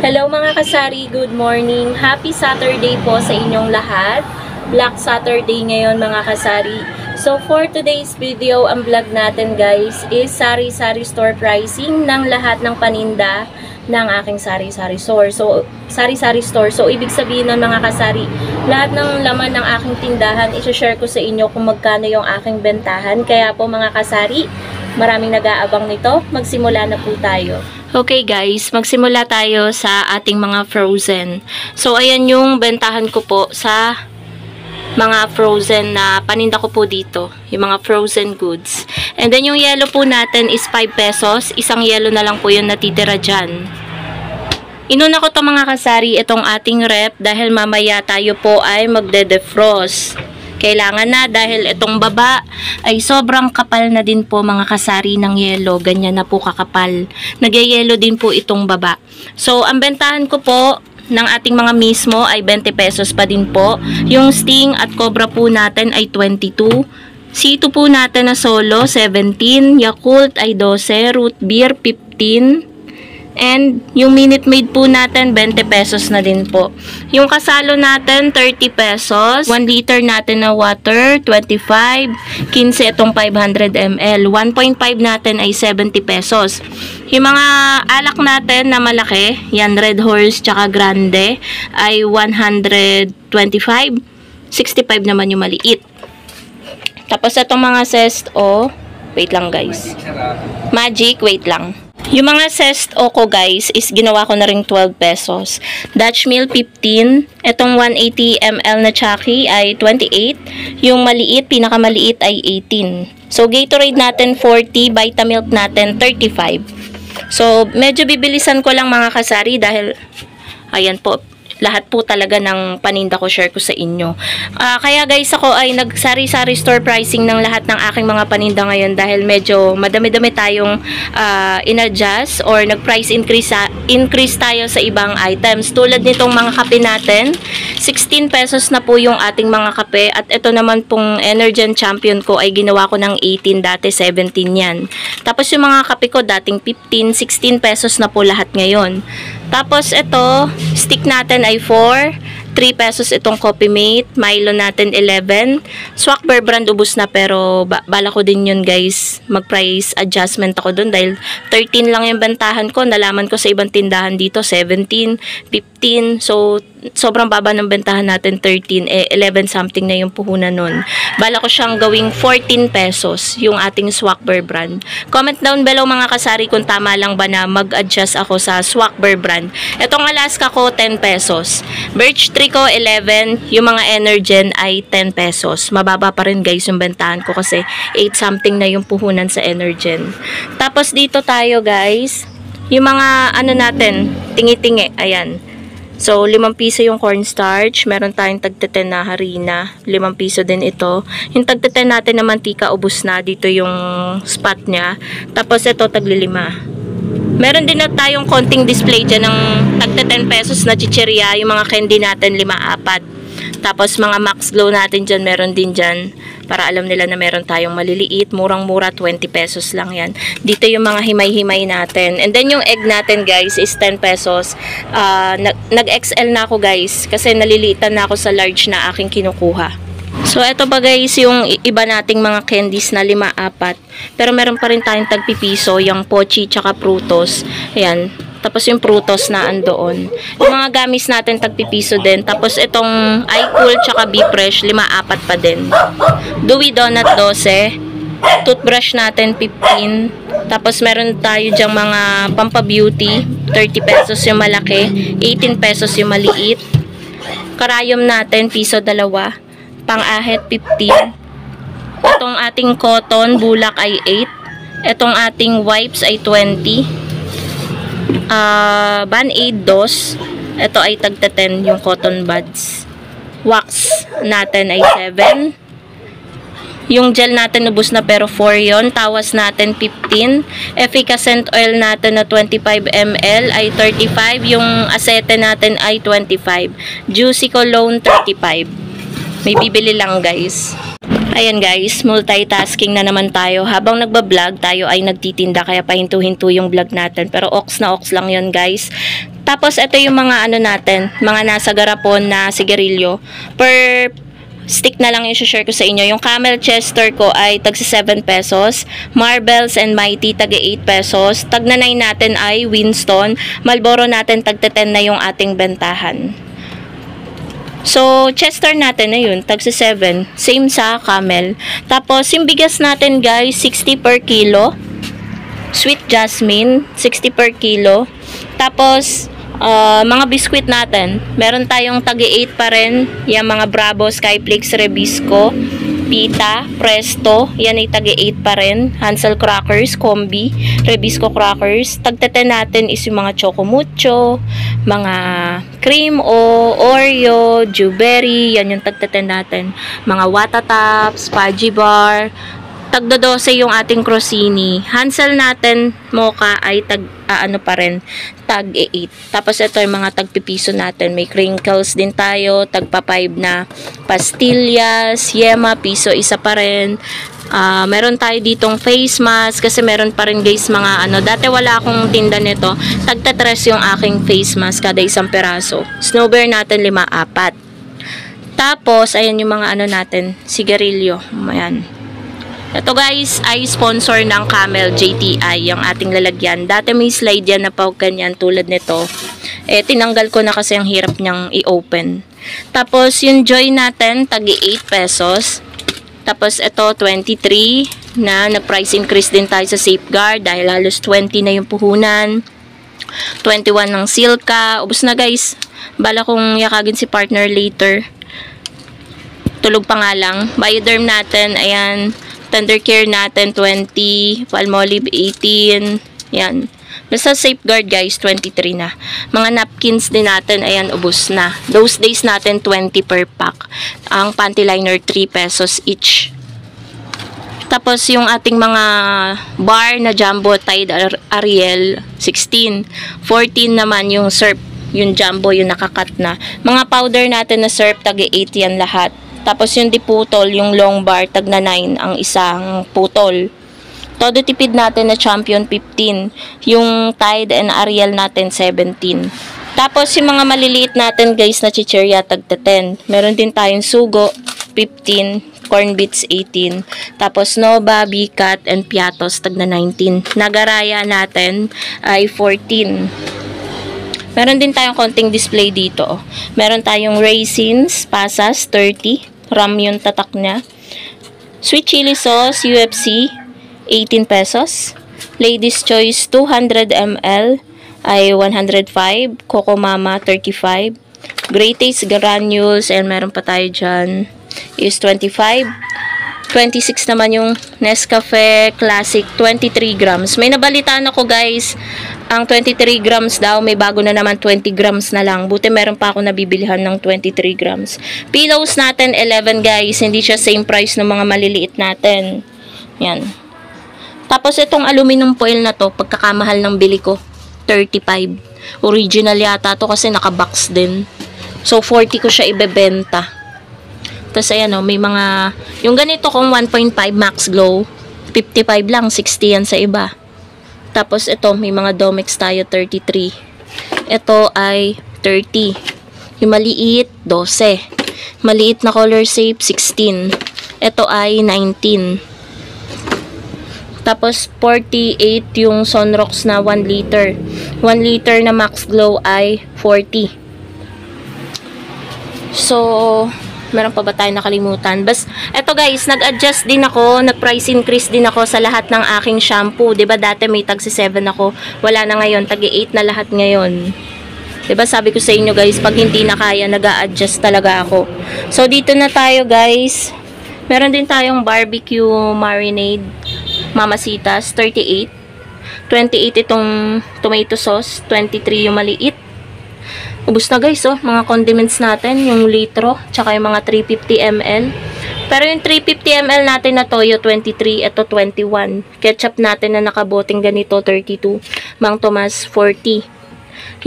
Hello mga kasari, good morning. Happy Saturday po sa inyong lahat. Black Saturday ngayon mga kasari. So for today's video, ang vlog natin guys is sari-sari store pricing ng lahat ng paninda ng aking sari-sari store. So sari-sari store. So ibig sabihin ng mga kasari, lahat ng laman ng aking tindahan, i-share ko sa inyo kung magkano yung aking bentahan. Kaya po mga kasari, maraming nag-aabang nito. Magsimula na po tayo. Okay guys, magsimula tayo sa ating mga frozen. So ayan yung bentahan ko po sa mga frozen na paninda ko po dito. Yung mga frozen goods. And then yung yellow po natin is 5 pesos. Isang yellow na lang po yung natitira dyan. Inuna ko to mga kasari, itong ating rep dahil mamaya tayo po ay magde-defrost. Kailangan na dahil itong baba ay sobrang kapal na din po mga kasari ng yelo. Ganyan na po kakapal. Nagyayelo din po itong baba. So, ang bentahan ko po ng ating mga mismo ay 20 pesos pa din po. Yung Sting at Cobra po natin ay 22. C2 po natin na solo, 17. Yakult ay 12. Root beer, 15. And yung Minute Maid po natin, 20 pesos na din po. Yung kasalo natin, 30 pesos. 1 liter natin na water, 25. 15 itong 500 ml. 1.5 natin ay 70 pesos. Yung mga alak natin na malaki, yan Red Horse tsaka Grande, ay 125. 65 naman yung maliit. Tapos itong mga Sesto, wait lang guys. Magic, wait lang. Yung mga Sesto ko guys is ginawa ko na rin 12 pesos. Dutch Mill 15. Itong 180 ml na Chucky ay 28. Yung maliit, pinakamaliit ay 18. So Gatorade natin 40. Vitamilk natin 35. So medyo bibilisan ko lang mga kasari dahil ayan po. Lahat po talaga ng paninda ko share ko sa inyo. Kaya guys ako ay nagsari-sari store pricing ng lahat ng aking mga paninda ngayon dahil medyo madami-dami tayong in-adjust or nag-price increase tayo sa ibang items. Tulad nitong mga kape natin, 16 pesos na po yung ating mga kape at ito naman pong Energen Champion ko ay ginawa ko ng 18, dati 17 yan. Tapos yung mga kape ko dating 15, 16 pesos na po lahat ngayon. Tapos ito, stick natin ay 4. 3 pesos itong Coffee Mate. Milo natin 11. Swak Bear brand ubos na pero bala ko din yun guys. Mag-price adjustment ako dun dahil 13 lang yung bentahan ko. Nalaman ko sa ibang tindahan dito 17, 15. So sobrang baba ng bentahan natin 13. 11 something na yung puhunan nun. Bala ko siyang gawing 14 pesos yung ating Swak Bear brand. Comment down below mga kasari kung tama lang ba na mag-adjust ako sa Swak Bear brand. Itong Alaska ko 10 pesos. Birch Tree ko 11, yung mga Energen ay 10 pesos. Mababa pa rin guys yung bentahan ko kasi 8 something na yung puhunan sa Energen. Tapos dito tayo guys, yung mga ano natin, tingi-tingi, ayan. So 5 piso yung cornstarch, meron tayong tagteten na harina, 5 piso din ito. Yung tagteten natin na mantika ubos na, dito yung spot niya. Tapos ito tagli-5. Meron din na tayong konting display dyan ng tagta 10 pesos na chichirya. Yung mga candy natin 5-4. Tapos mga Max Glow natin dyan, meron din dyan. Para alam nila na meron tayong maliliit. Murang-mura, 20 pesos lang yan. Dito yung mga himay-himay natin. And then yung egg natin guys is 10 pesos. Nag-XL na ako guys. Kasi naliliitan na ako sa large na aking kinukuha. So, eto ba guys, yung iba nating mga candies na 5-4. Pero meron pa rin tayong tagpipiso, yung Pochi tsaka Prutos. Ayan. Tapos yung Prutos na andoon. Yung mga gamis natin tagpipiso din. Tapos itong iCool tsaka B-Fresh, 5-4 pa din. Dewey Donut 12. Toothbrush natin 15. Tapos meron tayo dyang mga Pampa-Beauty. 30 pesos yung malaki. 18 pesos yung maliit. Karayom natin, piso 2. Pang-ahit 15. Itong ating cotton bulak ay 8. Itong ating wipes ay 20. Band-Aid 2. Ito ay tagta 10 yung cotton buds. Wax natin ay 7. Yung gel natin ubos na pero 4 yon. Tawas natin 15. Efficacent oil natin na 25 ml ay 35. Yung acete natin ay 25. Juicy Cologne 35. May bibili lang guys. Ayan guys, multitasking na naman tayo. Habang nagbablog, tayo ay nagtitinda kaya pahinto-hinto yung vlog natin. Pero ox na ox lang yun guys. Tapos, ito yung mga ano natin, mga nasa garapon na sigarilyo. Per stick na lang yung share ko sa inyo. Yung Camel Chester ko ay tag 7 pesos. Marbles and Mighty tag 8 pesos. Tag na 9 natin ay Winston. Marlboro natin tag 10 na yung ating bentahan. So, Chester natin na yun, tag 7. Same sa Camel. Tapos, yung bigas natin guys, 60 per kilo. Sweet Jasmine, 60 per kilo. Tapos, mga biskwit natin, meron tayong tag 8 pa rin. Yung mga Bravo, Skyflakes, Rebisco, Pita, Presto. Yan ay tag 8 pa rin. Hansel Crackers, Combi, Rebisco Crackers. Tag 10 natin is yung mga Choco Mucho, mga Cream O, Oreo, Dewberry. Yan yung tag 10 natin. Mga Watataps, Fudgy Bar. Tag 12 yung ating Crostini. Hansel natin, Mocha ay tag ano pa rin, tag 8. Tapos ito yung mga tagpipiso natin. May crinkles din tayo, tagpa 5 na pastillas, yema, piso isa pa rin. Meron tayo ditong face mask kasi meron pa rin guys mga ano. Dati wala akong tinda nito. Tagta 3 yung aking face mask kada isang peraso. Snow Bear natin 5, 4. Tapos ayan yung mga ano natin, sigarilyo. Ayan. Ito guys ay sponsor ng Camel JTI, yung ating lalagyan. Dati may slide yan na pag ganyan tulad nito. Tinanggal ko na kasi ang hirap niyang i-open. Tapos yung Joy natin, tagi 8 pesos. Tapos ito 23 na nag-price increase din tayo sa Safeguard dahil halos 20 na yung puhunan. 21 ng Silka. Ubus na guys. Bala kong yakagin si partner later. Tulog pa nga lang. Bioderm natin, ayan. Tender Care natin, 20. Palmolive, 18. Yan. Basta Safeguard, guys, 23 na. Mga napkins din natin, ayan, ubos na. Those days natin, 20 per pack. Ang panty liner, 3 pesos each. Tapos, yung ating mga bar na Jumbo Tide Ariel, 16. 14 naman yung Surf. Yung Jumbo, yung nakakat na. Mga powder natin na Surf, tagi 8 yan lahat. Tapos yung diputol, yung long bar, tag na 9 ang isang putol. Todo tipid natin na Champion 15. Yung Tide and Ariel natin 17. Tapos yung mga maliliit natin guys na chichirya tag 10. Meron din tayong Sugo 15, Corn Bits 18. Tapos Nova, Bicat and Piatos tag na 19. Nagaraya natin ay 14. Meron din tayong konting display dito. Meron tayong Raisins, Pasas 30. Ram yung tatak niya. Sweet chili sauce, UFC, 18 pesos. Ladies Choice, 200 ml ay 105. Coco Mama, 35. Great Taste Granules, and meron pa tayo dyan, is 25. 26 naman yung Nescafe Classic, 23 grams. May nabalitaan ako guys, ang 23 grams daw, may bago na naman 20 grams na lang. Buti meron pa ako nabibilihan ng 23 grams. Pillows natin, 11 guys. Hindi siya same price ng mga maliliit natin. Yan. Tapos itong aluminum foil na to, pagkakamahal ng bili ko, 35. Original yata to kasi nakabox din. So 40 ko siya ibebenta. Tapos ayan o, may mga, yung ganito kong 1.5 Max Glow, 55 lang, 60 yan sa iba. Tapos ito, may mga Domex tayo, 33. Ito ay 30. Yung maliit, 12. Maliit na Color Safe, 16. Ito ay 19. Tapos 48 yung Sunrox na 1 liter. 1 liter na Max Glow ay 40. So, meron pa ba tayo nakalimutan? Bas, eto guys, nag-adjust din ako, nag-price increase din ako sa lahat ng aking shampoo. 'Di ba dati may tag 7 ako, wala na ngayon, tag 8 na lahat ngayon. 'Di ba sabi ko sa inyo guys, pag hindi na kaya, nag-a-adjust talaga ako. So dito na tayo guys. Meron din tayong barbecue marinade, Mamasitas, 38. 28 itong tomato sauce, 23 yung maliit. Ubus na guys, oh, mga condiments natin, yung litro, tsaka yung mga 350 ml. Pero yung 350 ml natin na toyo, 23, ito 21. Ketchup natin na nakaboting ganito, 32. Mang Tomas, 40.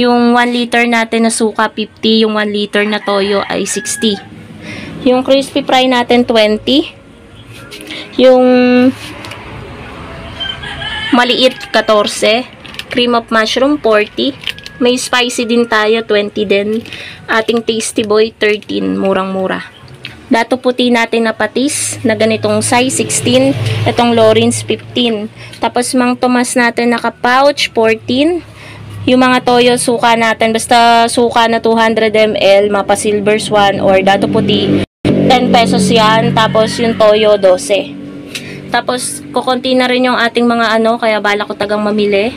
Yung 1 liter natin na suka, 50. Yung 1 liter na toyo ay 60. Yung crispy fry natin, 20. Yung maliit, 14. Cream of mushroom, 40. May spicy din tayo, 20 din. Ating Tasty Boy, 13. Murang-mura. Dato puti natin na patis na ganitong size, 16. Itong Lawrence, 15. Tapos Mang Tomas natin naka-pouch, 14. Yung mga toyo, suka natin. Basta suka na 200 ml, mapa silver swan or dato puti, 10 pesos yan. Tapos yung toyo, 12. Tapos, kukunti na rin yung ating mga kaya bala ko tagang mamili.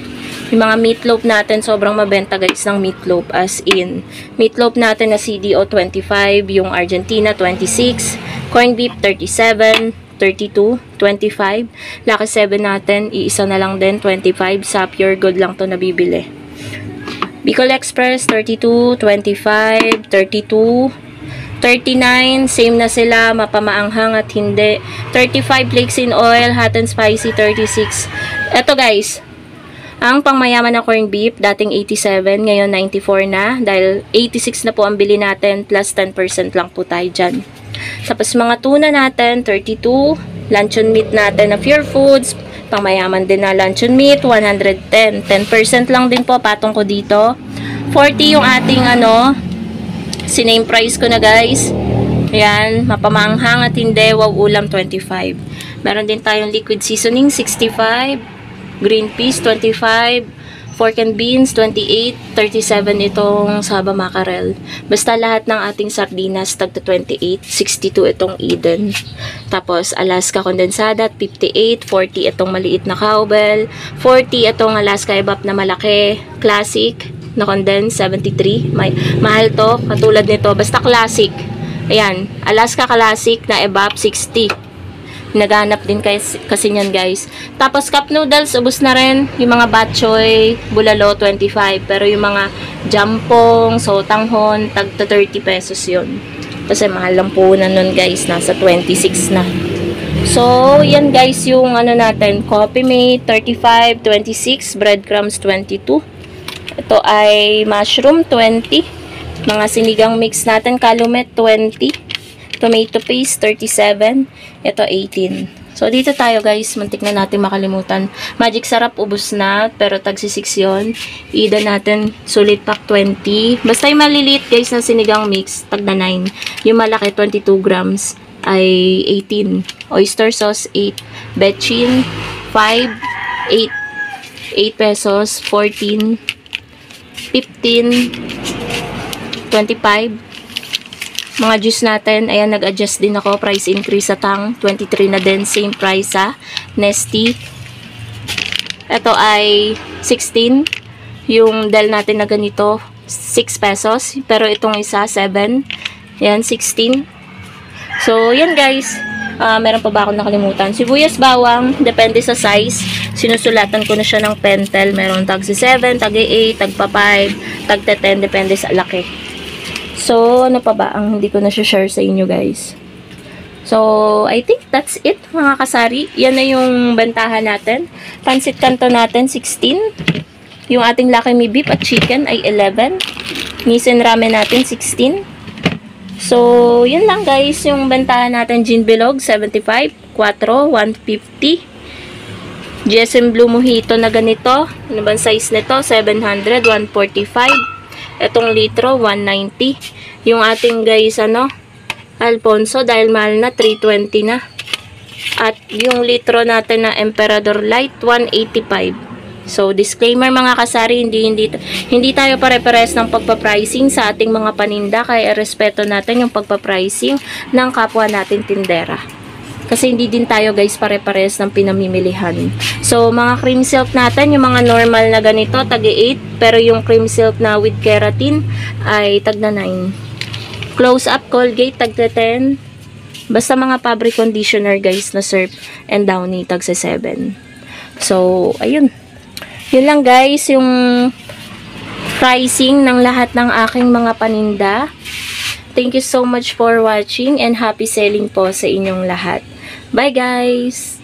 Yung mga meatloaf natin, sobrang mabenta guys ng meatloaf, as in. Meatloaf natin na CDO 25, yung Argentina 26, corned beef 37, 32, 25. Lucky 7 natin, iisa na lang din, 25. Sa Pure Gold lang to nabibili. Bicol Express 32, 25, 32, 39, same na sila, mapamaanghang at hindi. 35 flakes in oil, hot and spicy, 36. Eto guys, ang pangmayaman na corned beef, dating 87, ngayon 94 na. Dahil 86 na po ang bili natin, plus 10% lang po tayo dyan. Tapos mga tuna natin, 32. Luncheon meat natin na Pure Foods, pangmayaman din na luncheon meat, 110. 10% lang din po, patong ko dito. 40 yung ating siname price ko na guys. Ayan, mapamanghang at hindi, wow ulam 25. Meron din tayong liquid seasoning, 65. Green peas, 25. Pork and beans, 28. 37 itong Saba Mackerel. Basta lahat ng ating sardinas, tagta 28. 62 itong Eden. Tapos, Alaska Condensada, 58. 40 itong maliit na cowbell. 40 itong Alaska Evap na malaki. Classic na condense, 73. Mahal to, katulad nito. Basta classic. Ayan, Alaska Classic na Evap, 60. Naghanap din kasi niyan guys. Tapos cup noodles, ubos na rin. Yung mga batchoy, bulalo, 25. Pero yung mga jampong, sotanghon, tagta 30 pesos yun. Kasi mahal lang po na nun guys. Nasa 26 na. So, yan guys yung natin. Coffee Mate, 35, 26. Breadcrumbs, 22. Ito ay mushroom, 20. Mga sinigang mix natin. Calumet, 20. Tomato paste, 37. Ito, 18. So, dito tayo guys. Muntik na natin makalimutan. Magic Sarap, ubos na. Pero tagsi 6 yun. Ida natin, sulit pack, 20. Basta yung maliliit guys na sinigang mix, tagda 9. Yung malaki, 22 grams, ay 18. Oyster sauce, 8. Betchin, 5. 8. 8 pesos, 14. 15. 25. Mga juice natin, ayan, nag-adjust din ako. Price increase sa Tang. 23 na din. Same price sa Nestea. Ito ay 16. Yung Del natin na ganito, 6 pesos. Pero itong isa, 7. Ayan, 16. So, yan guys. Meron pa ba akong nakalimutan? Sibuyas, bawang, depende sa size. Sinusulatan ko na siya ng pentel. Meron tag 7, tag 8, tag 5, tag 10, depende sa laki. So, ano pa ba ang hindi ko na share sa inyo guys? So, I think that's it mga kasari. Yan na yung bentahan natin. Pansit Canton natin, 16. Yung ating Lucky Me Beef at Chicken ay 11. Nissin Ramen natin, 16. So, yun lang guys. Yung bentahan natin, Gin Bilog, 75. 4, 150. GSM Blue Mojito na ganito. Ano bang size nito? 700, 145. Etong litro, 190. Yung ating guys, Alfonso, dahil mahal na, 320 na. At yung litro natin na Emperador Light, 185. So, disclaimer mga kasari, hindi tayo pare-pares ng pagpa-pricing sa ating mga paninda, kaya respeto natin yung pagpa-pricing ng kapwa natin tindera. Kasi hindi din tayo guys pare-pares ng pinamimilihan. So, mga cream silk natin, yung mga normal na ganito, tag 8. Pero yung cream silk na with keratin ay tag na 9. Close up Colgate, tag 10. Basta mga fabric conditioner guys na Surf and Downy, tag 7. So, ayun. Yun lang guys, yung pricing ng lahat ng aking mga paninda. Thank you so much for watching and happy selling po sa inyong lahat. Bye guys!